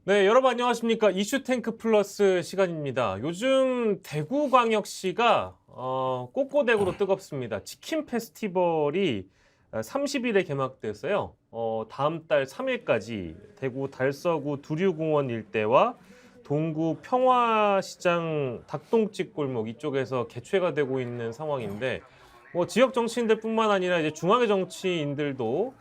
네, 여러분 안녕하십니까? 이슈탱크 플러스 시간입니다. 요즘 대구광역시가 꽃고대구로 뜨겁습니다. 치킨 페스티벌이 30일에 개막됐어요. 다음 달 3일까지 대구 달서구 두류공원 일대와 동구 평화시장 닭똥집 골목 이쪽에서 개최가 되고 있는 상황인데 지역 정치인들뿐만 아니라 이제 중앙의 정치인들도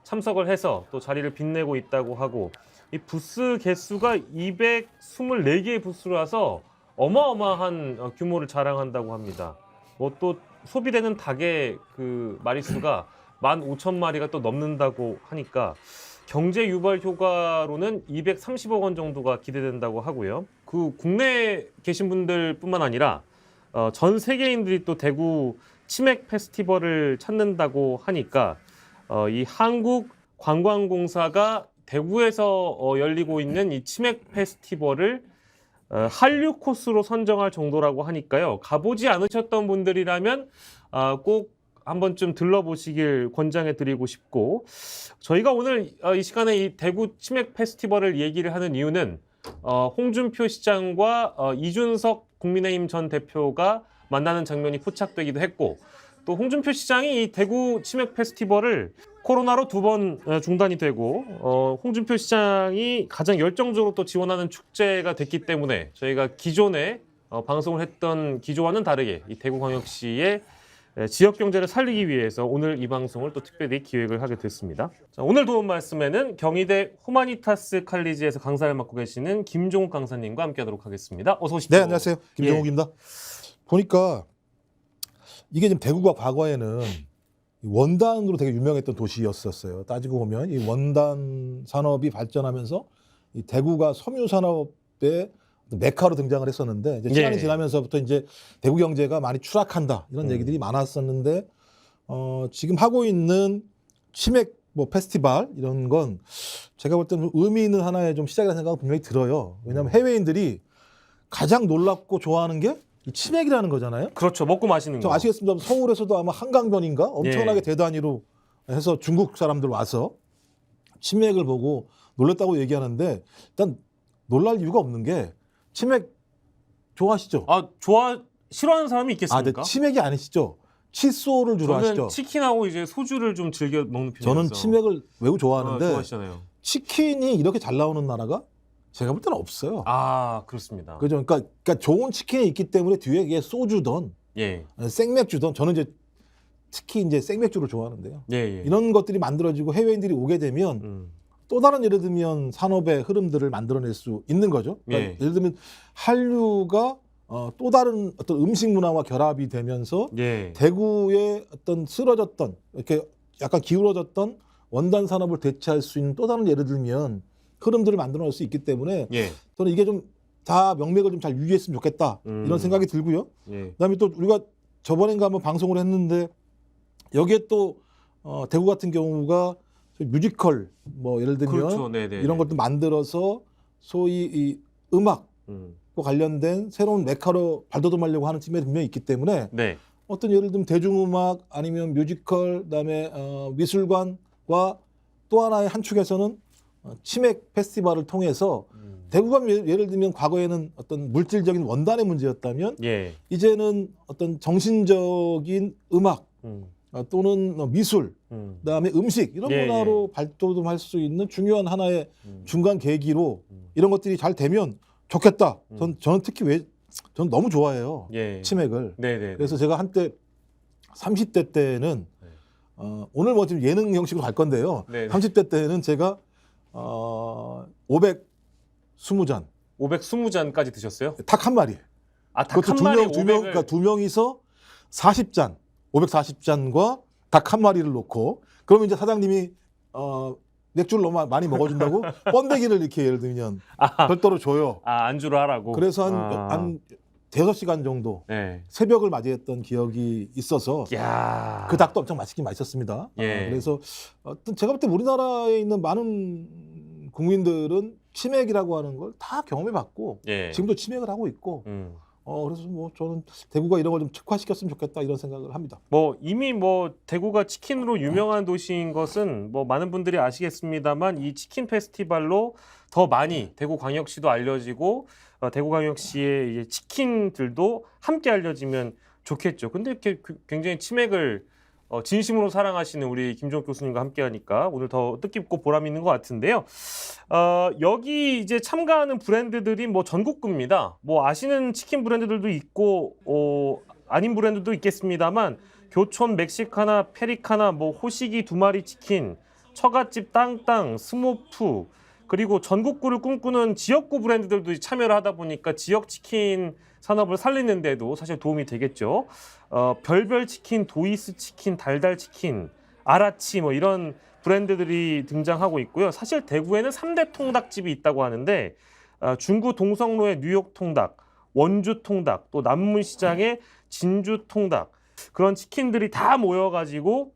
참석을 해서 또 자리를 빛내고 있다고 하고 이 부스 개수가 224개의 부스라서 어마어마한 규모를 자랑한다고 합니다. 또 소비되는 닭의 그 마리수가 15,000마리가 또 넘는다고 하니까 경제 유발 효과로는 230억 원 정도가 기대된다고 하고요. 그 국내에 계신 분들뿐만 아니라 전 세계인들이 또 대구 치맥 페스티벌을 찾는다고 하니까 이 한국관광공사가 대구에서 열리고 있는 이 치맥 페스티벌을 한류 코스로 선정할 정도라고 하니까요. 가보지 않으셨던 분들이라면 꼭 한 번쯤 들러보시길 권장해 드리고 싶고, 저희가 오늘 이 시간에 이 대구 치맥 페스티벌을 얘기를 하는 이유는 홍준표 시장과 이준석 국민의힘 전 대표가 만나는 장면이 포착되기도 했고, 또 홍준표 시장이 이 대구 치맥 페스티벌을 코로나로 2번 중단이 되고 홍준표 시장이 가장 열정적으로 또 지원하는 축제가 됐기 때문에 저희가 기존에 방송을 했던 기조와는 다르게 이 대구광역시의 지역 경제를 살리기 위해서 오늘 이 방송을 또 특별히 기획을 하게 됐습니다. 자, 오늘 도움 말씀에는 경희대 후마니타스 칼리지에서 강사를 맡고 계시는 김종욱 강사님과 함께하도록 하겠습니다. 어서 오십시오. 네, 안녕하세요. 김종욱입니다. 보니까 이게 지금 대구가 과거에는 원단으로 되게 유명했던 도시였었어요. 따지고 보면 이 원단 산업이 발전하면서 이 대구가 섬유 산업의 메카로 등장을 했었는데 이제 시간이 지나면서부터 이제 대구 경제가 많이 추락한다 이런 얘기들이 많았었는데 지금 하고 있는 치맥 페스티벌 이런 건 제가 볼 때는 의미 있는 하나의 좀 시작이라는 생각은 분명히 들어요. 왜냐하면 해외인들이 가장 놀랍고 좋아하는 게 이 치맥이라는 거잖아요. 그렇죠. 먹고 마시는 거. 아시겠습니다. 서울에서도 아마 한강변인가 엄청나게 대단위로 해서 중국 사람들 와서 치맥을 보고 놀랐다고 얘기하는데 일단 놀랄 이유가 없는 게 치맥 좋아하시죠? 싫어하는 사람이 있겠습니까? 네, 치맥이 아니시죠? 칫솔을 주로 저는 하시죠? 치킨하고 이제 소주를 좀 즐겨 먹는 편이라서. 저는 치맥을 매우 좋아하는데 좋아하시잖아요. 치킨이 이렇게 잘 나오는 나라가 제가 볼 때는 없어요. 그렇습니다. 그죠? 그러니까 좋은 치킨이 있기 때문에 뒤에 이게 소주든 생맥주든 저는 이제 특히 이제 생맥주를 좋아하는데요. 이런 것들이 만들어지고 해외인들이 오게 되면 또 다른 예를 들면 산업의 흐름들을 만들어낼 수 있는 거죠. 그러니까 예를 들면 한류가 또 다른 어떤 음식 문화와 결합이 되면서 대구의 어떤 쓰러졌던 이렇게 약간 기울어졌던 원단 산업을 대체할 수 있는 또 다른 예를 들면 흐름들을 만들어낼 수 있기 때문에 저는 이게 좀 다 명맥을 좀 잘 유지했으면 좋겠다 이런 생각이 들고요. 그다음에 또 우리가 저번인가 한번 방송을 했는데 여기에 또 대구 같은 경우가 뮤지컬 예를 들면 이런 것도 만들어서 소위 이 음악과 관련된 새로운 메카로 발돋움하려고 하는 측면이 분명히 있기 때문에 어떤 예를 들면 대중음악 아니면 뮤지컬 그다음에 미술관과 또 하나의 한 축에서는 치맥 페스티벌을 통해서 대구가 예를 들면 과거에는 어떤 물질적인 원단의 문제였다면 이제는 어떤 정신적인 음악 또는 미술, 그다음에 음식 이런 문화로 발돋움할 수 있는 중요한 하나의 중간 계기로 이런 것들이 잘 되면 좋겠다. 저는 특히 저는 너무 좋아해요. 치맥을. 그래서 제가 한때 30대 때는 오늘 지금 예능 형식으로 갈 건데요. 30대 때는 제가 520잔. 520잔까지 드셨어요? 닭 한 마리. 닭 한 마리 그러니까 두 명이서 40잔, 540잔과 닭 한 마리를 놓고 그러면 이제 사장님이 맥주를 너무 많이 먹어준다고 번데기를 이렇게 예를 들면 별도로 줘요. 안주로 하라고. 그래서 한 5시간 정도 새벽을 맞이했던 기억이 있어서 그 닭도 엄청 맛있었습니다. 그래서 제가 볼 때 우리나라에 있는 많은 국민들은 치맥이라고 하는 걸 다 경험해봤고 지금도 치맥을 하고 있고 그래서 뭐 저는 대구가 이런 걸 좀 특화시켰으면 좋겠다 이런 생각을 합니다. 뭐 이미 뭐 대구가 치킨으로 유명한 도시인 것은 뭐 많은 분들이 아시겠습니다만 이 치킨 페스티벌로 더 많이 대구광역시도 알려지고 대구광역시의 이제 치킨들도 함께 알려지면 좋겠죠. 근데 이렇게 굉장히 치맥을 진심으로 사랑하시는 우리 김종욱 교수님과 함께하니까 오늘 더 뜻깊고 보람 있는 것 같은데요. 여기 이제 참가하는 브랜드들이 뭐 전국구입니다. 뭐 아시는 치킨 브랜드들도 있고 아닌 브랜드도 있겠습니다만 교촌 멕시카나 페리카나 뭐 호식이 두 마리 치킨, 처갓집 땅땅, 스모프 그리고 전국구를 꿈꾸는 지역구 브랜드들도 참여를 하다 보니까 지역 치킨 산업을 살리는 데도 사실 도움이 되겠죠. 별별 치킨, 도이스 치킨, 달달 치킨, 아라치 뭐 이런 브랜드들이 등장하고 있고요. 사실 대구에는 3대 통닭집이 있다고 하는데 중구 동성로의 뉴욕 통닭, 원주 통닭, 또 남문시장의 진주 통닭 그런 치킨들이 다 모여가지고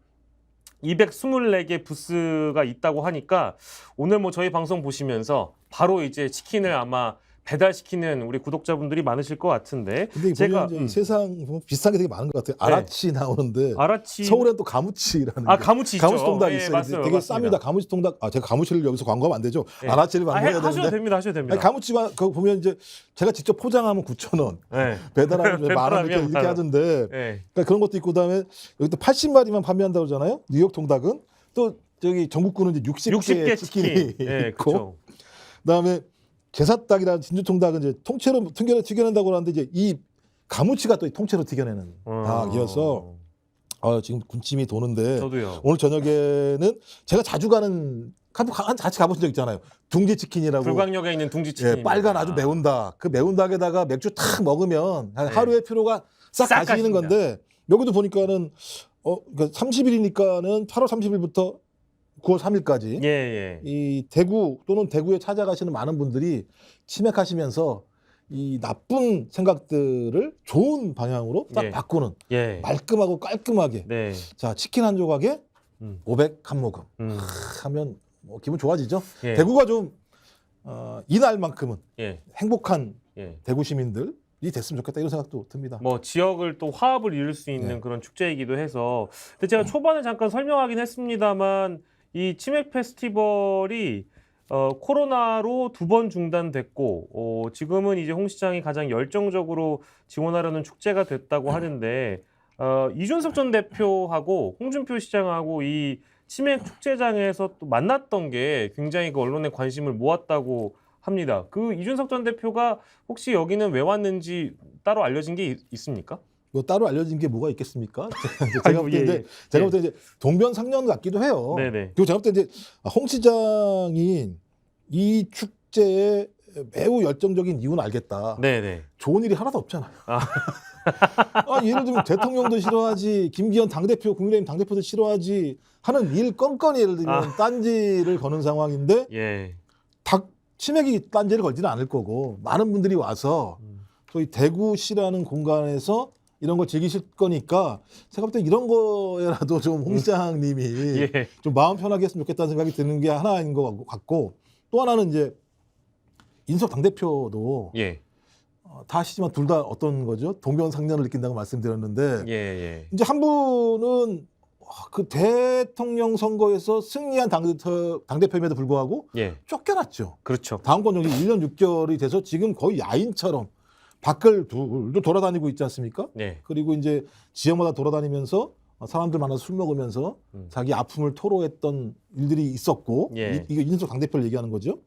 224개 부스가 있다고 하니까 오늘 뭐 저희 방송 보시면서 바로 이제 치킨을 아마 배달시키는 우리 구독자분들이 많으실 것 같은데 근데 제가 세상 비슷한 게 되게 많은 것 같아요. 아라치 나오는데 아라치 서울엔 또 가무치라는 가무치 있죠. 통닭 있어요. 맞아요, 되게 맞습니다. 쌉니다. 가무치 통닭. 제가 가무치를 여기서 광고하면 안 되죠. 아라치를 광고해야 되는데. 하셔도 됩니다. 가무치가 그거 보면 이제 제가 직접 포장하면 9,000원, 배달하면 10,000원 이렇게 하던데. 그러니까 그런 것도 있고 그다음에 여기 또 80마리만 판매한다고 그러잖아요. 뉴욕 통닭은 또 저기 전국구는 이제 60개 치킨이 있고. 그다음에 제사닭이라는 진주통닭은 이제 통째로 튀겨낸다고 하는데 이제 이 가무치가 또 통째로 튀겨내는 닭이어서 지금 군침이 도는데 저도요. 오늘 저녁에는 제가 자주 가는 같이 가보신 적 있잖아요. 둥지치킨이라고. 불광역에 있는 둥지치킨. 빨간 아주 매운 닭. 그 매운 닭에다가 맥주 탁 먹으면 하루의 피로가 싹 가시는 건데 여기도 보니까는 그러니까 30일이니까는 8월 30일부터 9월 3일까지 이 대구 또는 대구에 찾아가시는 많은 분들이 치맥하시면서 이 나쁜 생각들을 좋은 방향으로 딱 바꾸는 말끔하고 깔끔하게 자 치킨 한 조각에 500 한 모금 하면 뭐 기분 좋아지죠. 대구가 좀 이날만큼은 행복한 대구 시민들이 됐으면 좋겠다 이런 생각도 듭니다. 뭐 지역을 또 화합을 이룰 수 있는 그런 축제이기도 해서 근데 제가 초반에 잠깐 설명하긴 했습니다만 이 치맥 페스티벌이 코로나로 2번 중단됐고 지금은 이제 홍 시장이 가장 열정적으로 지원하려는 축제가 됐다고 하는데 이준석 전 대표하고 홍준표 시장하고 이 치맥 축제장에서 또 만났던 게 굉장히 그 언론의 관심을 모았다고 합니다. 그 이준석 전 대표가 혹시 여기는 왜 왔는지 따로 알려진 게 있습니까? 뭐 따로 알려진 게 뭐가 있겠습니까? 제가 볼 때 제가 볼 때 이제 동병상련 같기도 해요. 그리고 제가 볼 때 이제 홍 시장이 이 축제에 매우 열정적인 이유는 알겠다. 좋은 일이 하나도 없잖아요. 예를 들면 대통령도 싫어하지, 김기현 당대표, 국민의힘 당대표도 싫어하지 하는 일 건건이 예를 들면 딴지를 거는 상황인데 치맥이 딴지를 걸지는 않을 거고 많은 분들이 와서 저희 대구시라는 공간에서 이런 걸 즐기실 거니까 제가 볼 때 이런 거라도 좀 홍 시장님이 좀 마음 편하게 했으면 좋겠다는 생각이 드는 게 하나인 것 같고 또 하나는 이제 인석 당대표도 다 아시지만 둘 다 어떤 거죠? 동병상련을 느낀다고 말씀드렸는데 이제 한 분은 그 대통령 선거에서 승리한 당대표임에도 불구하고 쫓겨났죠. 그렇죠. 다음권 정지 1년 6개월이 돼서 지금 거의 야인처럼 밖을 둘도 돌아다니고 있지 않습니까? 그리고 이제 지역마다 돌아다니면서 사람들 만나서 술 먹으면서 자기 아픔을 토로했던 일들이 있었고 이게 이준석 당대표를 얘기하는 거죠.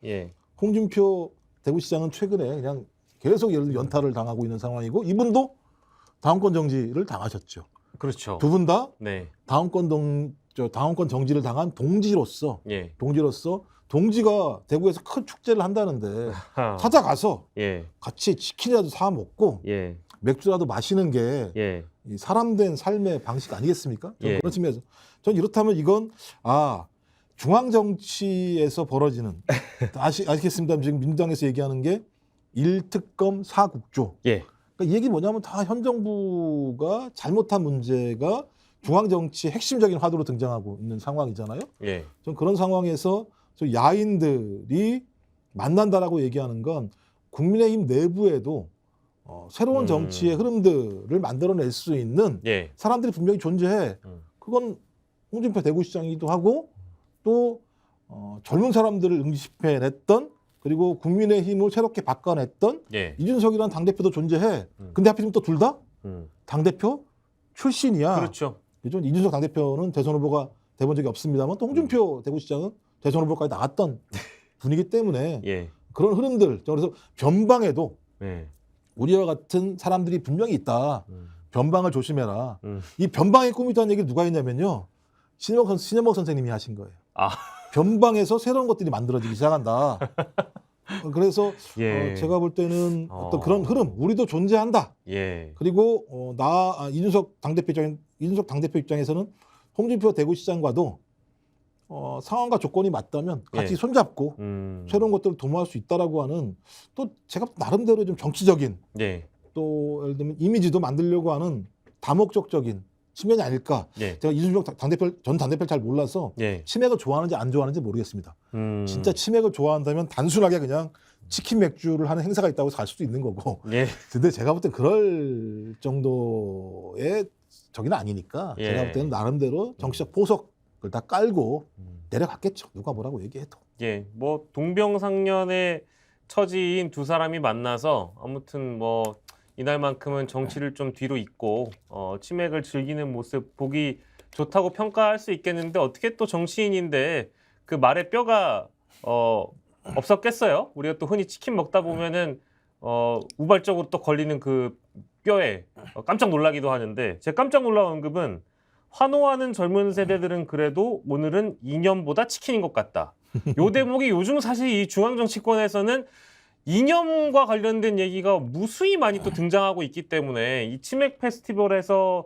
홍준표 대구시장은 최근에 그냥 계속 연타를 당하고 있는 상황이고 이분도 다음권 정지를 당하셨죠. 그렇죠. 두 분 다 다음권 정지를 당한 동지로서 동지가 대구에서 큰 축제를 한다는데 찾아가서 같이 치킨이라도 사 먹고 맥주라도 마시는 게 사람된 삶의 방식 아니겠습니까? 그런 측면에서 전 이렇다면 이건 중앙 정치에서 벌어지는 아시겠습니다. 지금 민주당에서 얘기하는 게 1특검 4국조. 그러니까 이 얘기 뭐냐면 다 현 정부가 잘못한 문제가 중앙 정치의 핵심적인 화두로 등장하고 있는 상황이잖아요. 전 그런 상황에서 저 야인들이 만난다라고 얘기하는 건 국민의힘 내부에도 새로운 정치의 흐름들을 만들어낼 수 있는 예. 사람들이 분명히 존재해. 그건 홍준표 대구시장이기도 하고 또 젊은 사람들을 응집해냈던 그리고 국민의힘을 새롭게 바꿔냈던 예. 이준석이라는 당대표도 존재해. 근데 하필이면 또 둘 다 당대표 출신이야. 그렇죠. 그죠? 이준석 당대표는 대선 후보가 돼본 적이 없습니다만 또 홍준표 대구시장은 대선 후보까지 나갔던 분이기 때문에 예. 그런 흐름들. 그래서 변방에도 예. 우리와 같은 사람들이 분명히 있다. 변방을 조심해라. 이 변방의 꿈이라는 얘기를 누가 했냐면요. 신현목 선생님이 하신 거예요. 아. 변방에서 새로운 것들이 만들어지기 시작한다. 그래서 예. 제가 볼 때는 어떤 그런 흐름, 우리도 존재한다. 예. 그리고 이준석 당대표 입장에서는 홍준표 대구시장과도 상황과 조건이 맞다면 같이 예. 손잡고 새로운 것들을 도모할 수 있다라고 하는 또 제가 나름대로 좀 정치적인 예. 또 예를 들면 이미지도 만들려고 하는 다목적적인 측면이 아닐까. 예. 제가 이준석 전 당대표를 잘 몰라서 예. 치맥을 좋아하는지 안 좋아하는지 모르겠습니다. 진짜 치맥을 좋아한다면 단순하게 그냥 치킨 맥주를 하는 행사가 있다고 갈 수도 있는 거고. 예. 근데 제가 볼 땐 그럴 정도의 저기는 아니니까 예. 제가 볼 때는 나름대로 정치적 포석을 다 깔고 내려갔겠죠. 누가 뭐라고 얘기해도. 예. 뭐 동병상련의 처지인 두 사람이 만나서 아무튼 뭐 이날만큼은 정치를 좀 뒤로 잇고 치맥을 즐기는 모습 보기 좋다고 평가할 수 있겠는데 어떻게 또 정치인인데 그 말에 뼈가 없었겠어요? 우리가 또 흔히 치킨 먹다 보면은 우발적으로 또 걸리는 그 뼈에 깜짝 놀라기도 하는데 제 깜짝 놀란 언급은 환호하는 젊은 세대들은 그래도 오늘은 이념보다 치킨인 것 같다. 요 대목이 요즘 사실 이 중앙정치권에서는 이념과 관련된 얘기가 무수히 많이 또 등장하고 있기 때문에 이 치맥 페스티벌에서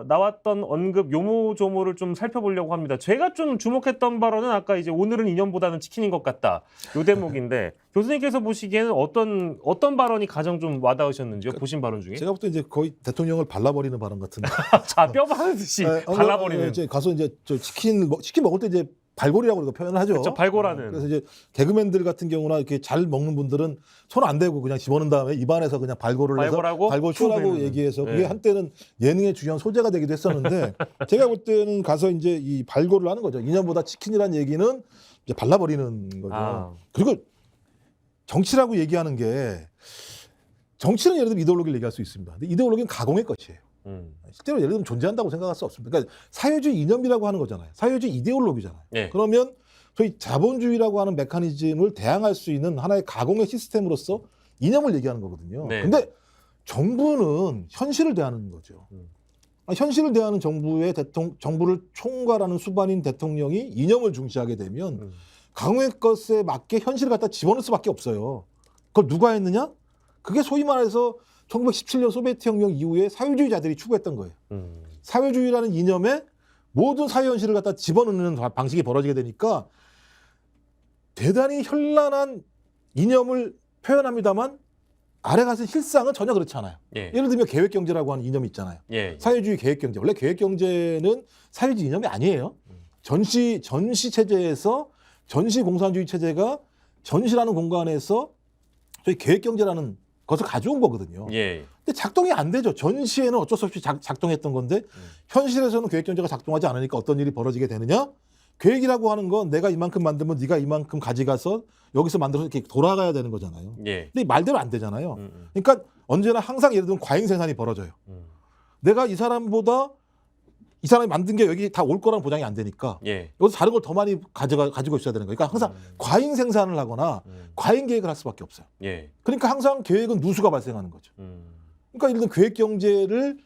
나왔던 언급 요모조모를 좀 살펴보려고 합니다. 제가 좀 주목했던 발언은 아까 이제 오늘은 이념보다는 치킨인 것 같다. 요 대목인데 교수님께서 보시기에는 어떤 발언이 가장 좀 와닿으셨는지요? 보신 발언 중에? 제가 볼 때 이제 거의 대통령을 발라버리는 발언 같은데. 자, 뼈 바르듯이 발라버리는. 이제 가서 이제 저 치킨 먹을 때 이제 발골이라고 우리가 표현을 하죠. 그렇죠, 발골하는. 그래서 이제 개그맨들 같은 경우나 이렇게 잘 먹는 분들은 손 안 대고 그냥 집어넣은 다음에 입안에서 그냥 발골을 해서 발골 쇼라고 얘기해서 그게 한때는 예능의 중요한 소재가 되기도 했었는데 제가 볼 때는 가서 이제 이 발골을 하는 거죠. 이념보다 치킨이라는 얘기는 이제 발라버리는 거죠. 그리고 정치라고 얘기하는 게 정치는 예를 들면 이데올로기를 얘기할 수 있습니다. 근데 이데올로기는 가공의 것이에요. 실제로 예를 들면 존재한다고 생각할 수 없습니다. 그러니까 사회주의 이념이라고 하는 거잖아요. 사회주의 이데올로기잖아요. 네. 그러면 저희 자본주의라고 하는 메커니즘을 대항할 수 있는 하나의 가공의 시스템으로서 이념을 얘기하는 거거든요. 네. 근데 정부는 현실을 대하는 거죠. 현실을 대하는 정부를 총괄하는 수반인 대통령이 이념을 중시하게 되면 가공의 것에 맞게 현실을 갖다 집어넣을 수밖에 없어요. 그걸 누가 했느냐? 그게 소위 말해서 1917년 소비에트 혁명 이후에 사회주의자들이 추구했던 거예요. 사회주의라는 이념에 모든 사회 현실을 갖다 집어넣는 방식이 벌어지게 되니까 대단히 현란한 이념을 표현합니다만 아래 가서 실상은 전혀 그렇지 않아요. 예. 예를 들면 계획경제라고 하는 이념이 있잖아요. 예. 사회주의 계획경제. 원래 계획경제는 사회주의 이념이 아니에요. 전시 체제에서 전시 공산주의 체제가 전시라는 공간에서 저희 계획경제라는 것을 가져온 거거든요. 예. 근데 작동이 안 되죠. 전시에는 어쩔 수 없이 작동했던 건데 현실에서는 계획경제가 작동하지 않으니까 어떤 일이 벌어지게 되느냐? 계획이라고 하는 건 내가 이만큼 만들면 네가 이만큼 가져가서 여기서 만들어서 이렇게 돌아가야 되는 거잖아요. 예. 근데 말대로 안 되잖아요. 그러니까 언제나 항상 예를 들면 과잉 생산이 벌어져요. 내가 이 사람이 만든 게 여기 다 올 거라는 보장이 안 되니까 예. 여기서 다른 걸 더 많이 가지고 있어야 되는 거예요. 그러니까 항상 과잉 생산을 하거나 과잉 계획을 할 수밖에 없어요. 예. 그러니까 항상 계획은 누수가 발생하는 거죠. 그러니까 예를 들면 계획 경제를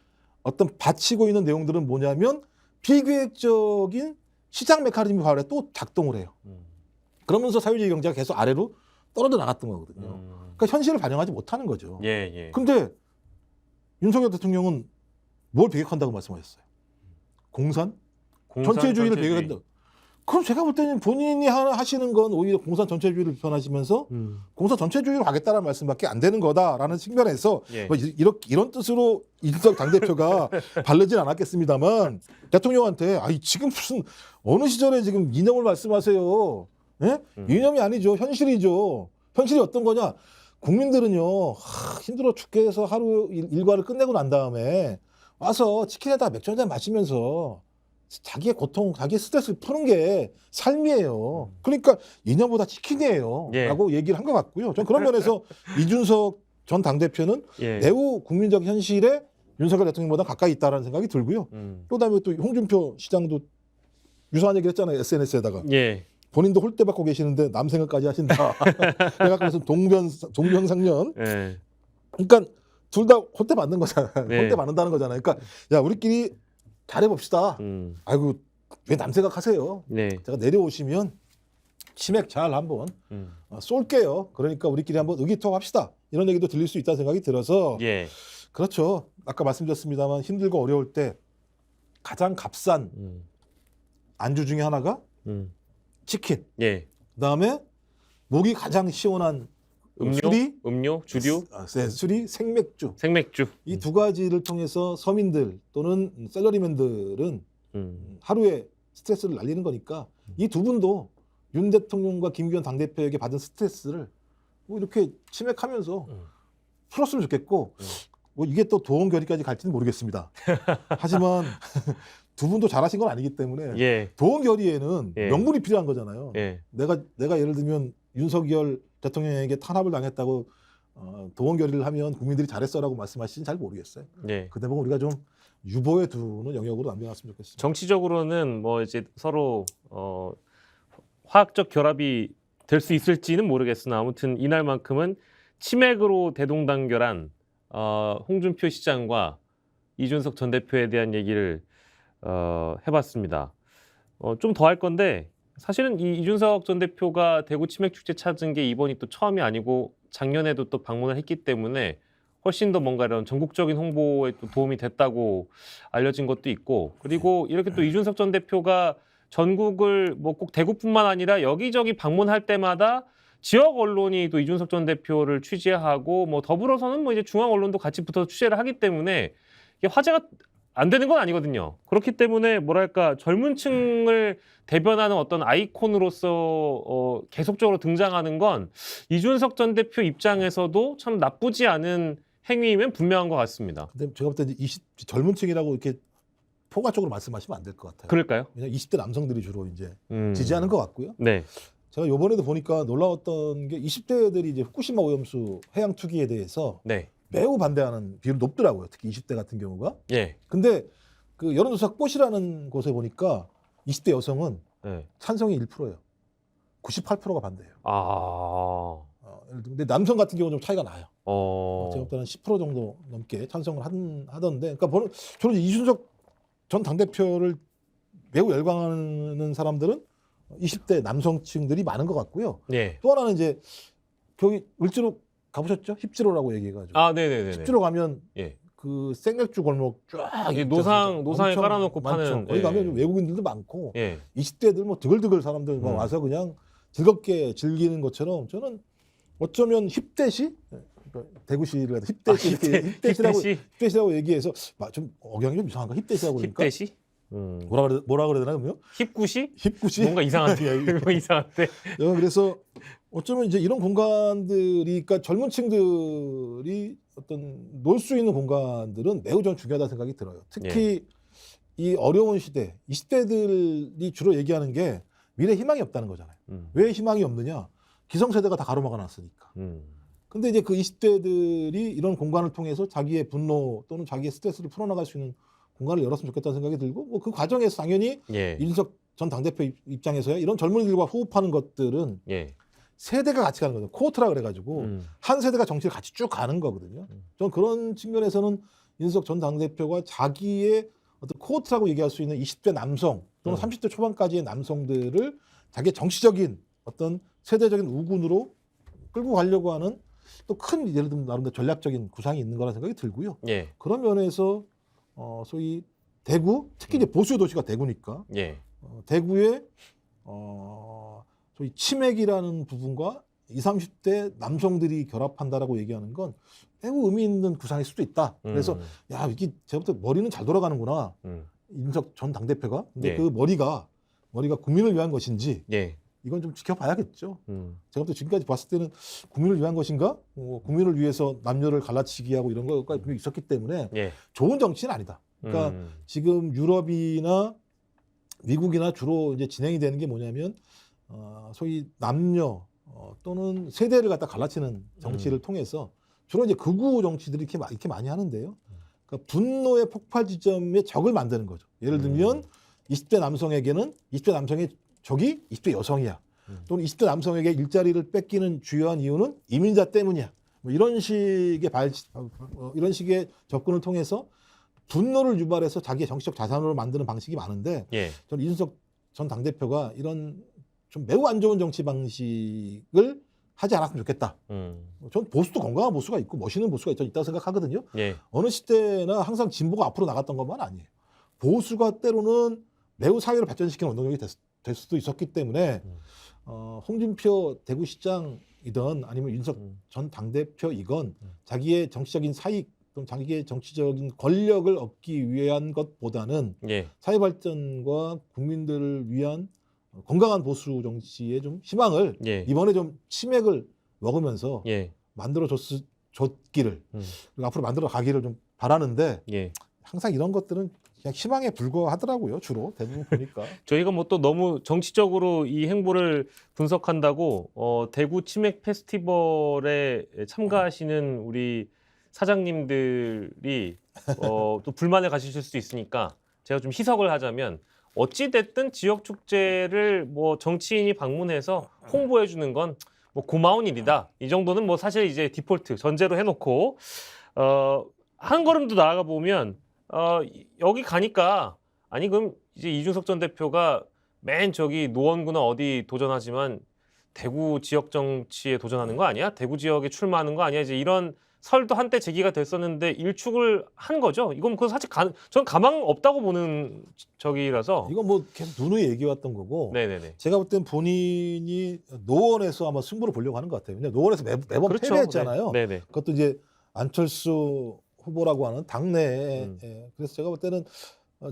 어떤 바치고 있는 내용들은 뭐냐면 비계획적인 시장 메커니즘이 바로 또 작동을 해요. 그러면서 사회주의 경제가 계속 아래로 떨어져 나갔던 거거든요. 그러니까 현실을 반영하지 못하는 거죠. 예. 예. 근데 윤석열 대통령은 뭘 배격한다고 말씀하셨어요? 공산 전체주의를 배격한다. 그럼 제가 볼 때는 본인이 하시는 건 오히려 공산 전체주의를 비판하시면서 공산 전체주의로 가겠다는 말씀밖에 안 되는 거다라는 측면에서 예. 뭐 이런 뜻으로 이준석 당대표가 바르진 않았겠습니다만 대통령한테 지금 무슨 어느 시절에 지금 이념을 말씀하세요. 예? 이념이 아니죠. 현실이죠. 현실이 어떤 거냐. 국민들은요 힘들어 죽겠어 하루 일과를 끝내고 난 다음에 와서 치킨에다 맥주 한잔 마시면서 자기의 고통, 자기의 스트레스를 푸는 게 삶이에요. 그러니까 인연보다 치킨이에요. 예. 라고 얘기를 한 것 같고요. 전 그런 면에서 이준석 전 당대표는 예. 매우 국민적 현실에 윤석열 대통령보다 가까이 있다는 생각이 들고요. 또 그다음에 또 홍준표 시장도 유사한 얘기를 했잖아요. SNS에다가. 예. 본인도 홀대 받고 계시는데 남 생각까지 하신다. 내가 그래서 동병상련. 예. 그러니까 둘 다 홀대 받는 거잖아요. 네. 홀대 받는다는 거잖아요. 그러니까 야 우리끼리 잘해봅시다. 아이고 왜 남 생각하세요. 네. 제가 내려오시면 치맥 잘 한번 쏠게요. 그러니까 우리끼리 한번 의기투합합시다. 이런 얘기도 들릴 수 있다는 생각이 들어서 예. 그렇죠. 아까 말씀드렸습니다만 힘들고 어려울 때 가장 값싼 안주 중에 하나가 치킨. 예. 그다음에 목이 가장 시원한 음료, 주류, 술이, 생맥주. 생맥주. 이 두 가지를 통해서 서민들 또는 샐러리맨들은 하루에 스트레스를 날리는 거니까 이 두 분도 윤 대통령과 김기현 당대표에게 받은 스트레스를 뭐 이렇게 치맥하면서 풀었으면 좋겠고 뭐 이게 또 도원결의까지 갈지는 모르겠습니다. 하지만 두 분도 잘하신 건 아니기 때문에 예. 도원결의에는 예. 명분이 필요한 거잖아요. 예. 내가 예를 들면 윤석열 대통령에게 탄압을 당했다고 도원결의를 하면 국민들이 잘했어라고 말씀하시진 잘 모르겠어요. 예. 그 대목은 우리가 좀 유보해 두는 영역으로 남겨놨으면 좋겠습니다. 정치적으로는 뭐 이제 서로 화학적 결합이 될 수 있을지는 모르겠으나 아무튼 이날만큼은 치맥으로 대동단결한 홍준표 시장과 이준석 전 대표에 대한 얘기를 해봤습니다. 좀 더 할 건데 사실은 이준석 전 대표가 대구 치맥 축제 찾은 게 이번이 또 처음이 아니고 작년에도 또 방문을 했기 때문에 훨씬 더 뭔가 이런 전국적인 홍보에 또 도움이 됐다고 알려진 것도 있고 그리고 이렇게 또 이준석 전 대표가 전국을 뭐 꼭 대구뿐만 아니라 여기저기 방문할 때마다 지역 언론이 또 이준석 전 대표를 취재하고 뭐 더불어서는 뭐 이제 중앙 언론도 같이 붙어서 취재를 하기 때문에 이게 화제가 안 되는 건 아니거든요. 그렇기 때문에 뭐랄까 젊은 층을 대변하는 어떤 아이콘으로서 계속적으로 등장하는 건 이준석 전 대표 입장에서도 참 나쁘지 않은 행위면 분명한 것 같습니다. 근데 제가 볼 때 젊은 층이라고 이렇게 포괄적으로 말씀하시면 안 될 것 같아요. 그럴까요? 왜냐면 20대 남성들이 주로 이제 지지하는 것 같고요. 네. 제가 이번에도 보니까 놀라웠던 게 20대들이 이제 후쿠시마 오염수 해양 투기에 대해서 네. 매우 반대하는 비율이 높더라고요. 특히 20대 같은 경우가. 예. 근데 그 여론조사 꽃이라는 곳에 보니까 20대 여성은 네. 찬성이 1%예요. 98%가 반대예요. 근데 남성 같은 경우는 좀 차이가 나요. 제가 볼 때는 10% 정도 넘게 찬성을 하던데, 그러니까 저는 이준석 전 당대표를 매우 열광하는 사람들은 20대 남성층들이 많은 것 같고요. 예. 또 하나는 이제 거기 을지로 가보셨죠? 힙지로라고 얘기해가지고. 네네네. 힙지로 가면 예. 그 생맥주 골목 쫙 노상에 깔아놓고 파는. 거기 가면 외국인들도 많고 예. 20대들 뭐 드글드글 사람들 와서 그냥 즐겁게 즐기는 것처럼 저는 어쩌면 힙대시 대구시를 해도 힙대시라고 얘기해서 좀 억양이 좀 이상한가? 힙대시라고 그러니까 힙대시? 뭐라 그래야 되나 그러면? 힙구시? 힙구시? 뭔가 이상한데. 뭔가 이상한데. 그래서 어쩌면 이제 이런 공간들이 그러니까 젊은 층들이 어떤 놀 수 있는 공간들은 매우 좀 중요하다는 생각이 들어요. 특히 이 어려운 시대 20대들이 주로 얘기하는 게 미래 희망이 없다는 거잖아요. 왜 희망이 없느냐? 기성세대가 다 가로막아 놨으니까. 근데 이제 그 20대들이 이런 공간을 통해서 자기의 분노 또는 자기의 스트레스를 풀어나갈 수 있는 공간을 열었으면 좋겠다는 생각이 들고 뭐 그 과정에서 당연히 이준석 전 당대표 입장에서야 이런 젊은이들과 호흡하는 것들은 세대가 같이 가는 거죠. 코어트라 그래가지고 한 세대가 정치를 같이 쭉 가는 거거든요. 저는 그런 측면에서는 이준석 전 당대표가 자기의 어떤 코어트라고 얘기할 수 있는 20대 남성 또는 30대 초반까지의 남성들을 자기의 정치적인 어떤 세대적인 우군으로 끌고 가려고 하는 또 큰 예를 들면 나름대로 전략적인 구상이 있는 거라는 생각이 들고요. 그런 면에서 소위 대구 특히 이제 보수 도시가 대구니까 대구의 소위 치맥이라는 부분과 20, 30대 남성들이 결합한다라고 얘기하는 건 매우 의미 있는 구상일 수도 있다. 그래서 야 이게 제가부터 머리는 잘 돌아가는구나. 이준석 전 당대표가. 근데 그 머리가 국민을 위한 것인지 이건 좀 지켜봐야겠죠. 제가 또 지금까지 봤을 때는 국민을 위한 것인가? 국민을 위해서 남녀를 갈라치기 하고 이런 거가 분명히 있었기 때문에 예. 좋은 정치는 아니다. 그러니까 지금 유럽이나 미국이나 주로 이제 진행이 되는 게 뭐냐면 소위 남녀 또는 세대를 갖다 갈라치는 정치를 통해서 주로 이제 극우 정치들이 이렇게 많이 하는데요. 그러니까 분노의 폭발 지점에 적을 만드는 거죠. 예를 들면 20대 남성에게는 20대 남성의 적이 20대 여성이야. 또는 20대 남성에게 일자리를 뺏기는 주요한 이유는 이민자 때문이야. 뭐 이런 식의 이런 식의 접근을 통해서 분노를 유발해서 자기의 정치적 자산으로 만드는 방식이 많은데 예. 저는 이준석 전 당대표가 이런 좀 매우 안 좋은 정치 방식을 하지 않았으면 좋겠다. 전 보수도 건강한 보수가 있고 멋있는 보수가 있다고 생각하거든요. 예. 어느 시대나 항상 진보가 앞으로 나갔던 것만 아니에요. 보수가 때로는 매우 사회를 발전시키는 운동력이 될 수도 있었기 때문에 홍준표 대구시장이든 아니면 윤석 전 당대표이건 자기의 정치적인 사익 또는 자기의 정치적인 권력을 얻기 위한 것보다는 예. 사회 발전과 국민들을 위한 건강한 보수 정치의 좀 희망을 예. 이번에 좀 치맥을 먹으면서 예. 줬기를 그리고 앞으로 만들어 가기를 좀 바라는데 예. 항상 이런 것들은 그냥 희망에 불과하더라고요. 주로 대부분 보니까. 저희가 뭐 또 너무 정치적으로 이 행보를 분석한다고 대구 치맥 페스티벌에 참가하시는 우리 사장님들이 또 불만을 가지실 수 있으니까 제가 좀 희석을 하자면 어찌 됐든 지역 축제를 뭐 정치인이 방문해서 홍보해 주는 건 뭐 고마운 일이다. 이 정도는 뭐 사실 이제 디폴트 전제로 해놓고 한 걸음 더 나아가 보면 여기 가니까 아니 그럼 이제 이준석 전 대표가 맨 저기 노원구나 어디 도전하지만 대구 지역 정치에 도전하는 거 아니야? 대구 지역에 출마하는 거 아니야? 이제 이런 설도 한때 제기가 됐었는데 일축을 한 거죠. 이건 그 사실 전 가망 없다고 보는 적이라서. 이건 뭐 계속 누누이 얘기해왔던 거고. 네네네. 제가 볼 땐 본인이 노원에서 아마 승부를 보려고 하는 것 같아요. 왜냐면 노원에서 매번 그렇죠. 패배했잖아요. 네. 네네. 그것도 이제 안철수 후보라고 하는 당내에. 그래서 제가 볼 때는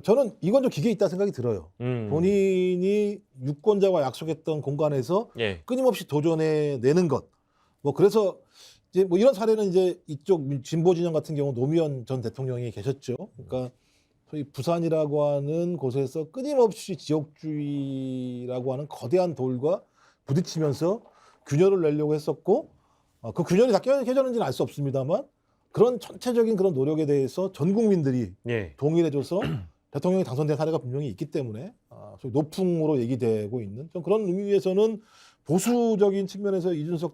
저는 이건 좀 기계에 있다 생각이 들어요. 본인이 유권자와 약속했던 공간에서 예. 끊임없이 도전해내는 것. 뭐 그래서 이제 뭐 이런 사례는 이제 이쪽 진보 진영 같은 경우 노무현 전 대통령이 계셨죠. 그러니까 소위 부산이라고 하는 곳에서 끊임없이 지역주의라고 하는 거대한 돌과 부딪히면서 균열을 내려고 했었고 그 균열이 다 깨졌는지는 알 수 없습니다만 그런 전체적인 그런 노력에 대해서 전 국민들이 예. 동의해줘서 대통령이 당선된 사례가 분명히 있기 때문에 소위 노풍으로 얘기되고 있는 좀 그런 의미에서는 보수적인 측면에서 이준석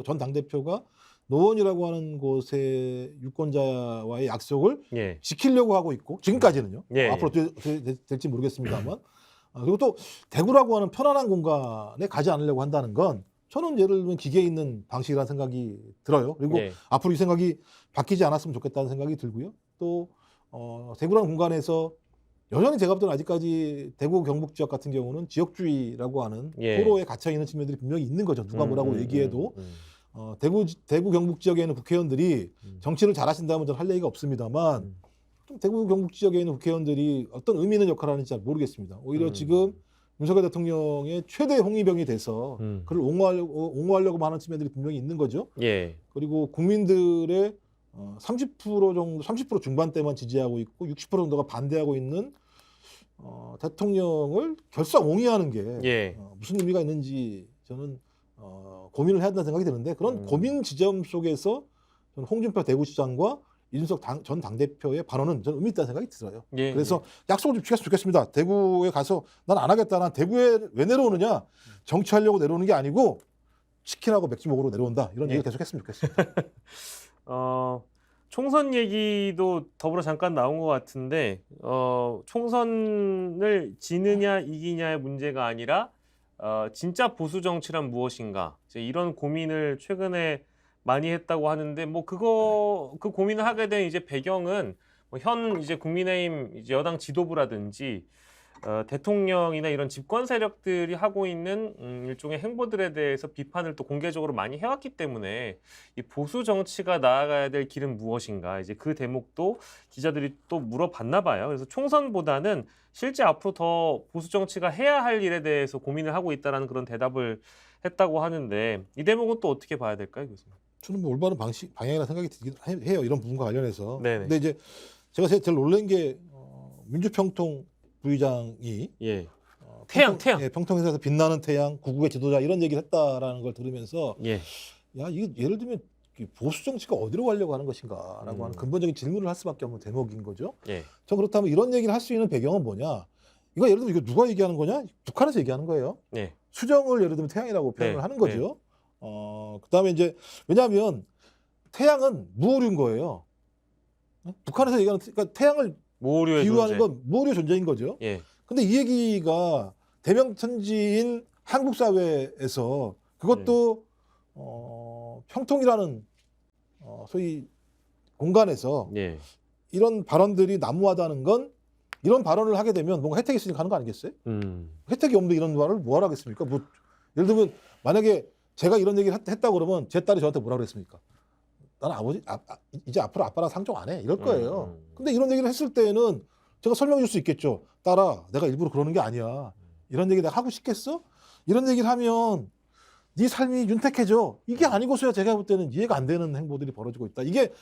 전 당대표가 노원이라고 하는 곳의 유권자와의 약속을 예. 지키려고 하고 있고 지금까지는요. 예. 앞으로 어떻게 될지 모르겠습니다만 그리고 또 대구라고 하는 편안한 공간에 가지 않으려고 한다는 건 저는 예를 들면 기계에 있는 방식이라는 생각이 들어요. 그리고 예. 앞으로 이 생각이 바뀌지 않았으면 좋겠다는 생각이 들고요. 또 대구라는 공간에서 여전히 제가 볼 때는 아직까지 대구 경북 지역 같은 경우는 지역주의라고 하는 예. 포로에 gat혀 있는 측면들이 분명히 있는 거죠. 누가 뭐라고 얘기해도 대구 경북 지역에 있는 국회의원들이 정치를 잘하신다면 저는 할 얘기가 없습니다만 좀 대구 경북 지역에 있는 국회의원들이 어떤 의미 있는 역할을 하는지 잘 모르겠습니다. 오히려 지금 윤석열 대통령의 최대 홍위병이 돼서 그를 옹호하려고 하는 측면들이 분명히 있는 거죠. 예. 그리고 국민들의 30% 정도, 30% 중반대만 지지하고 있고 60% 정도가 반대하고 있는 대통령을 결사옹위하는 게 예. 무슨 의미가 있는지 저는 고민을 해야 된다는 생각이 드는데 그런 고민 지점 속에서 저는 홍준표 대구시장과 이준석 전 당대표의 발언은 저는 의미 있다는 생각이 들어요. 예. 그래서 약속을 좀 지켰으면 좋겠습니다. 대구에 가서 난 안 하겠다. 난 대구에 왜 내려오느냐. 정치하려고 내려오는 게 아니고 치킨하고 맥주 먹으러 내려온다. 이런 얘기를 계속 했으면 좋겠습니다. 총선 얘기도 더불어 잠깐 나온 것 같은데 총선을 지느냐 이기냐의 문제가 아니라 진짜 보수 정치란 무엇인가 이제 이런 고민을 최근에 많이 했다고 하는데 뭐 그 고민을 하게 된 이제 배경은 뭐 현 이제 국민의힘 이제 여당 지도부라든지 대통령이나 이런 집권 세력들이 하고 있는 일종의 행보들에 대해서 비판을 또 공개적으로 많이 해왔기 때문에 이 보수 정치가 나아가야 될 길은 무엇인가 이제 그 대목도 기자들이 또 물어봤나 봐요. 그래서 총선보다는 실제 앞으로 더 보수 정치가 해야 할 일에 대해서 고민을 하고 있다라는 그런 대답을 했다고 하는데 이 대목은 또 어떻게 봐야 될까요, 교수님? 저는 뭐 올바른 방향이라 생각이 들긴 해요. 이런 부분과 관련해서. 네네. 근데 이제 제가 제일 놀란 게 민주평통 부의장이 예. 태양. 예, 평통에서 빛나는 태양, 구국의 지도자 이런 얘기를 했다라는 걸 들으면서 예. 야, 이게 예를 들면 보수 정치가 어디로 가려고 하는 것인가라고 하는 근본적인 질문을 할 수밖에 없는 대목인 거죠. 예. 전 그렇다면 이런 얘기를 할 수 있는 배경은 뭐냐? 이거 예를 들면 이거 누가 얘기하는 거냐? 북한에서 얘기하는 거예요. 예. 수정을 예를 들면 태양이라고 표현을 네, 하는 거죠. 그다음에 이제 왜냐하면 태양은 무오류인 거예요. 북한에서 얘기하는 그러니까 태양을 무오류의 비유하는 존재. 건 무오류 존재인 거죠. 예. 근데 이 얘기가 대명천지인 한국 사회에서 그것도 평통이라는 소위 공간에서 예. 이런 발언들이 난무하다는 건 이런 발언을 하게 되면 뭔가 혜택이 있으니까 하는 거 아니겠어요? 혜택이 없는데 이런 말을 뭐하러 하겠습니까? 뭐 예를 들면 만약에 제가 이런 얘기를 했다고 그러면 제 딸이 저한테 뭐라 그랬습니까? 나는 이제 앞으로 아빠랑 상종 안 해. 이럴 거예요. 근데 이런 얘기를 했을 때는 제가 설명해 줄 수 있겠죠. 딸아, 내가 일부러 그러는 게 아니야. 이런 얘기 내가 하고 싶겠어? 이런 얘기를 하면 네 삶이 윤택해져. 이게 아니고서야 제가 볼 때는 이해가 안 되는 행보들이 벌어지고 있다. 이게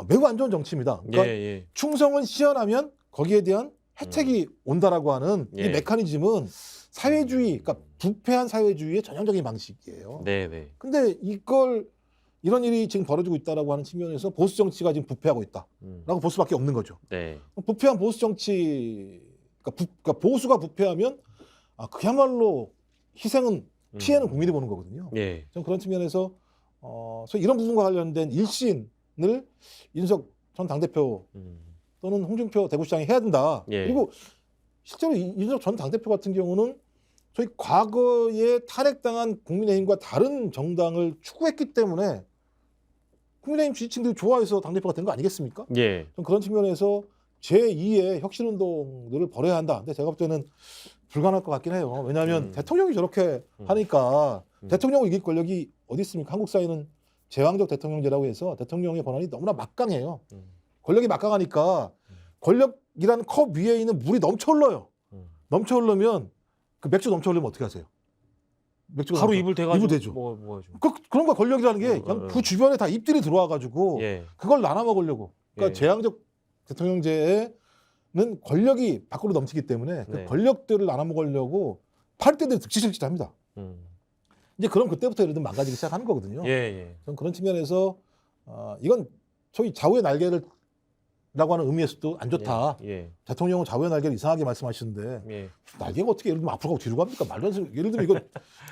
매우 안 좋은 정치입니다. 그러니까 예. 충성을 시연하면 거기에 대한 혜택이 온다라고 하는 이 예. 메커니즘은 사회주의, 그러니까 부패한 사회주의의 전형적인 방식이에요. 네. 근데 이런 일이 지금 벌어지고 있다라고 하는 측면에서 보수 정치가 지금 부패하고 있다라고 볼 수밖에 없는 거죠. 네. 부패한 보수 정치, 그러니까 보수가 부패하면 그야말로 희생은 피해는 국민이 보는 거거든요. 예. 전 그런 측면에서 그래서 이런 부분과 관련된 일신을 이준석 전 당대표 또는 홍준표 대구시장이 해야 된다. 예. 그리고 실제로 이준석 전 당대표 같은 경우는 저희 과거에 탈핵당한 국민의힘과 다른 정당을 추구했기 때문에 국민의힘 지지층들이 좋아해서 당대표가 된 거 아니겠습니까? 예. 좀 그런 측면에서 제2의 혁신운동들을 벌여야 한다. 근데 제가 볼 때는 불가능할 것 같긴 해요. 왜냐하면 대통령이 저렇게 하니까 대통령을 이길 권력이 어디 있습니까? 한국 사회는 제왕적 대통령제라고 해서 대통령의 권한이 너무나 막강해요. 권력이 막강하니까 권력이라는 컵 위에 있는 물이 넘쳐 흘러요. 넘쳐 흐르면 그 맥주 넘쳐 흐르면 어떻게 하세요? 맥주가 바로 입을 대가지고 입을 대죠. 뭐죠? 그런 거 권력이라는 게 그냥 그 주변에 다 입들이 들어와가지고 예. 그걸 나눠 먹으려고. 그러니까 예. 제왕적 대통령제에는 권력이 밖으로 넘치기 때문에 그 네. 권력들을 나눠 먹으려고 팔대들이 득실득실합니다. 이제 그럼 그때부터 예를 들면 망가지기 시작하는 거거든요. 예. 저는 그런 측면에서 이건 소위 좌우의 날개를 라고 하는 의미에서도 안 좋다. 예. 대통령은 좌우의 날개를 이상하게 말씀하시는데 예. 날개가 어떻게 예를 들면 앞으로 가고 뒤로 갑니까? 말도 안 되는 예를 들면 이거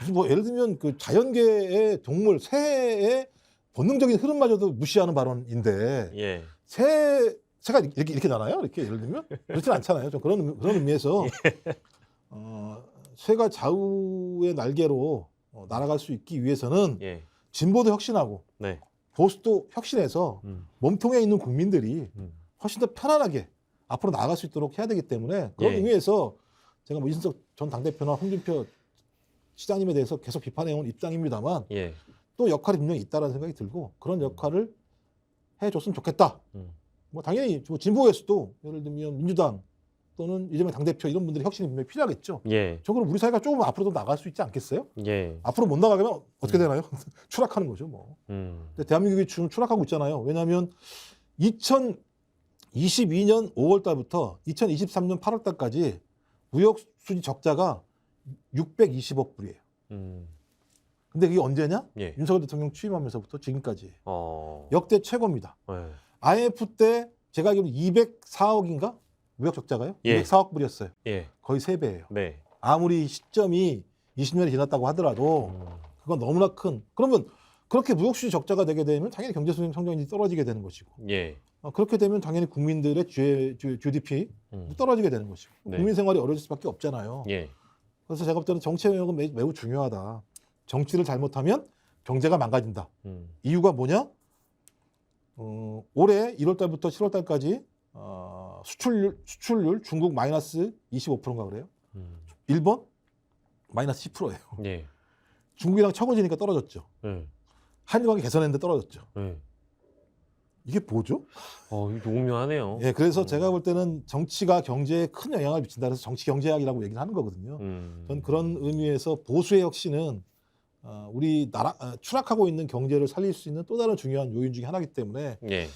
무슨 뭐 예를 들면 그 자연계의 동물 새의 본능적인 흐름마저도 무시하는 발언인데 예. 새가 이렇게 나나요? 이렇게 예를 들면 그렇진 않잖아요. 좀 그런 의미에서 새가 좌우의 날개로 날아갈 수 있기 위해서는 예. 진보도 혁신하고 네. 보수도 혁신해서 몸통에 있는 국민들이 훨씬 더 편안하게 앞으로 나아갈 수 있도록 해야 되기 때문에 그런 예. 의미에서 제가 뭐 이준석 전 당대표나 홍준표 시장님에 대해서 계속 비판해온 입장입니다만 예. 또 역할이 분명히 있다는 생각이 들고 그런 역할을 해줬으면 좋겠다. 뭐 당연히 뭐 진보에서도 예를 들면 민주당 또는 이재명 당대표 이런 분들이 혁신이 분명히 필요하겠죠. 예. 저 그럼 우리 사회가 조금 앞으로도 나갈 수 있지 않겠어요? 예. 앞으로 못 나가게 되면 어떻게 되나요? 추락하는 거죠, 뭐. 근데 대한민국이 지금 추락하고 있잖아요. 왜냐하면 2022년 5월 달부터 2023년 8월 달까지 무역 수지 적자가 620억 불이에요. 근데 그게 언제냐? 예. 윤석열 대통령 취임하면서부터 지금까지 역대 최고입니다. 예. IMF 때 제가 알기로 204억인가? 무역 적자가요? 예. 204억 불이었어요. 예. 거의 3배예요. 네. 아무리 시점이 20년이 지났다고 하더라도 그건 너무나 큰. 그러면 그렇게 무역 수지 적자가 되게 되면 당연히 경제 성장이 떨어지게 되는 것이고. 예. 그렇게 되면 당연히 국민들의 GDP 떨어지게 되는 것이고. 네. 국민 생활이 어려질 수밖에 없잖아요. 예. 그래서 제가 볼 때는 정치 영역은 매우 중요하다. 정치를 잘못하면 경제가 망가진다. 이유가 뭐냐? 올해 1월 달부터 7월 달까지 수출률 중국 마이너스 25%인가 그래요. 일본 마이너스 10%예요. 예. 중국이랑 처거지니까 떨어졌죠. 한일 관계 개선했는데 떨어졌죠. 이게 뭐죠? 이거 오묘하네요. 예, 그래서 제가 볼 때는 정치가 경제에 큰 영향을 미친다 그래서 정치 경제학이라고 얘기를 하는 거거든요. 전 그런 의미에서 보수의 혁신은 우리 나라 추락하고 있는 경제를 살릴 수 있는 또 다른 중요한 요인 중에 하나이기 때문에 예.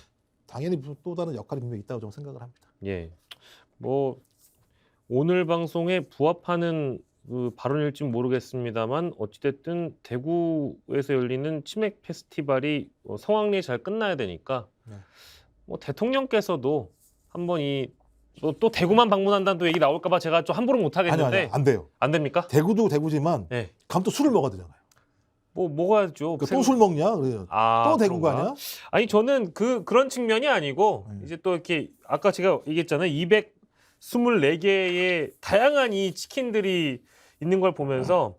당연히 또 다른 역할이 분명히 있다고 저는 생각을 합니다. 예. 뭐 오늘 방송에 부합하는 그 발언일지 모르겠습니다만 어찌됐든 대구에서 열리는 치맥 페스티벌이 성황리에 잘 끝나야 되니까 네. 뭐 대통령께서도 한번 또 대구만 방문한다는 또 얘기 나올까봐 제가 좀 함부로 못 하겠는데 아니, 안 돼요. 안 됩니까? 대구도 대구지만 네. 가면 또 술을 먹어야 되잖아요. 먹어야죠. 또 술 먹냐? 그래요. 또 대구가 그런가? 아니야? 아니 저는 그런 측면이 아니고 이제 또 이렇게 아까 제가 얘기했잖아요. 224개의 다양한 이 치킨들이 있는 걸 보면서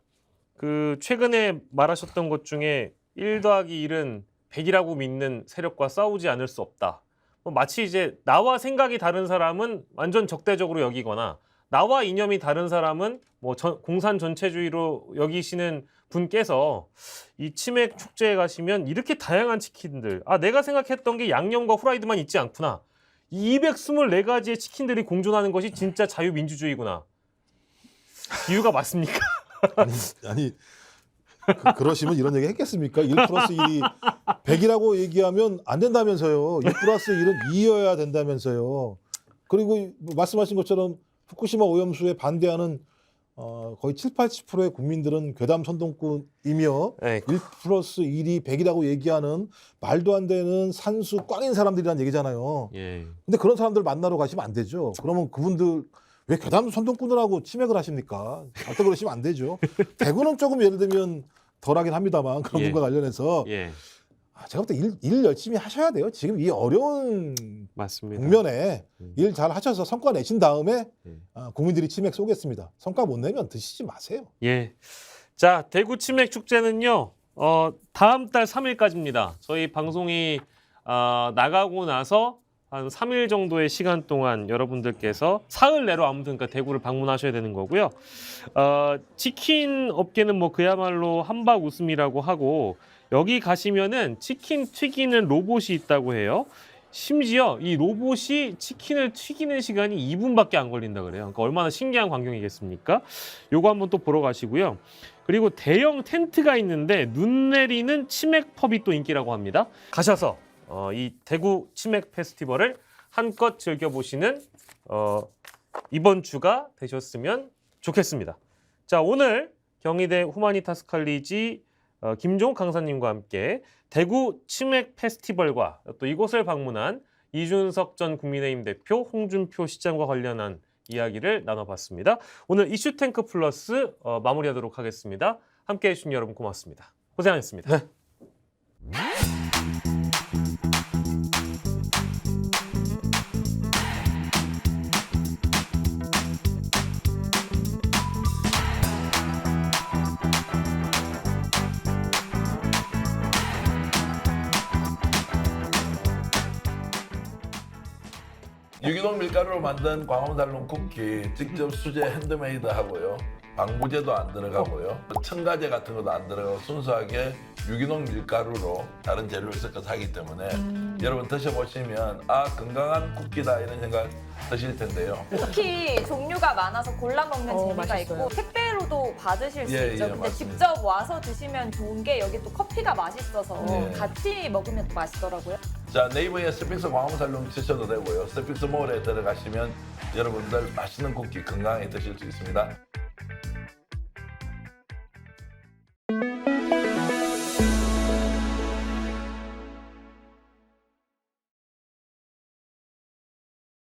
그 최근에 말하셨던 것 중에 1 더하기 1은 100이라고 믿는 세력과 싸우지 않을 수 없다. 마치 이제 나와 생각이 다른 사람은 완전 적대적으로 여기거나 나와 이념이 다른 사람은 뭐 공산 전체주의로 여기시는 분께서 이 치맥 축제에 가시면 이렇게 다양한 치킨들, 내가 생각했던 게 양념과 후라이드만 있지 않구나. 이 224가지의 치킨들이 공존하는 것이 진짜 자유민주주의구나. 비유가 맞습니까? 아니 그러시면 이런 얘기 했겠습니까? 1 플러스 1이 100이라고 얘기하면 안 된다면서요. 1 플러스 1은 2여야 된다면서요. 그리고 말씀하신 것처럼 후쿠시마 오염수에 반대하는 거의 70~80%의 국민들은 괴담 선동꾼이며 1 플러스 1이 100이라고 얘기하는 말도 안 되는 산수 꽝인 사람들이란 얘기잖아요. 예. 근데 그런 사람들 만나러 가시면 안 되죠. 그러면 그분들 왜 괴담 선동꾼을 하고 치맥을 하십니까? 절대 그러시면 안 되죠. 대구는 조금 예를 들면 덜하긴 합니다만 그런 부분과 관련해서 제가 볼 때 일 열심히 하셔야 돼요. 지금 이 어려운 맞습니다. 국면에 일 잘 하셔서 성과 내신 다음에 국민들이 치맥 쏘겠습니다. 성과 못 내면 드시지 마세요. 예. 자, 대구 치맥 축제는요. 다음 달 3일까지입니다. 저희 방송이 나가고 나서 한 3일 정도의 시간 동안 여러분들께서 사흘 내로 아무튼 그러니까 대구를 방문하셔야 되는 거고요. 치킨 업계는 뭐 그야말로 한박 웃음이라고 하고 여기 가시면은 치킨 튀기는 로봇이 있다고 해요. 심지어 이 로봇이 치킨을 튀기는 시간이 2분밖에 안 걸린다 그래요. 그러니까 얼마나 신기한 광경이겠습니까? 요거 한번 또 보러 가시고요. 그리고 대형 텐트가 있는데 눈 내리는 치맥 펍이 또 인기라고 합니다. 가셔서 이 대구 치맥 페스티벌을 한껏 즐겨보시는 이번 주가 되셨으면 좋겠습니다. 자, 오늘 경희대 후마니타스 칼리지 김종욱 강사님과 함께 대구 치맥 페스티벌과 또 이곳을 방문한 이준석 전 국민의힘 대표, 홍준표 시장과 관련한 이야기를 나눠봤습니다. 오늘 이슈탱크 플러스 마무리하도록 하겠습니다. 함께해 주신 여러분 고맙습니다. 고생하셨습니다. 네. 유기농 밀가루로 만든 광화문달롱 쿠키 직접 수제 핸드메이드 하고요. 방부제도 안 들어가고요. 첨가제 같은 것도 안 들어가고 순수하게 유기농 밀가루로 다른 재료를 섞어서 하기 때문에 여러분 드셔보시면 건강한 쿠키다 이런 생각 드실 텐데요. 쿠키 종류가 많아서 골라 먹는 재미가 맛있어요. 있고 택배로도 받으실 수 있죠. 근데 맞습니다. 직접 와서 드시면 좋은 게 여기 또 커피가 맛있어서 네. 같이 먹으면 또 맛있더라고요. 자, 네이버에 스픽스 광화문살롱 치셔도 되고요. 스픽스 몰에 들어가시면 여러분들 맛있는 쿠키 건강하게 드실 수 있습니다.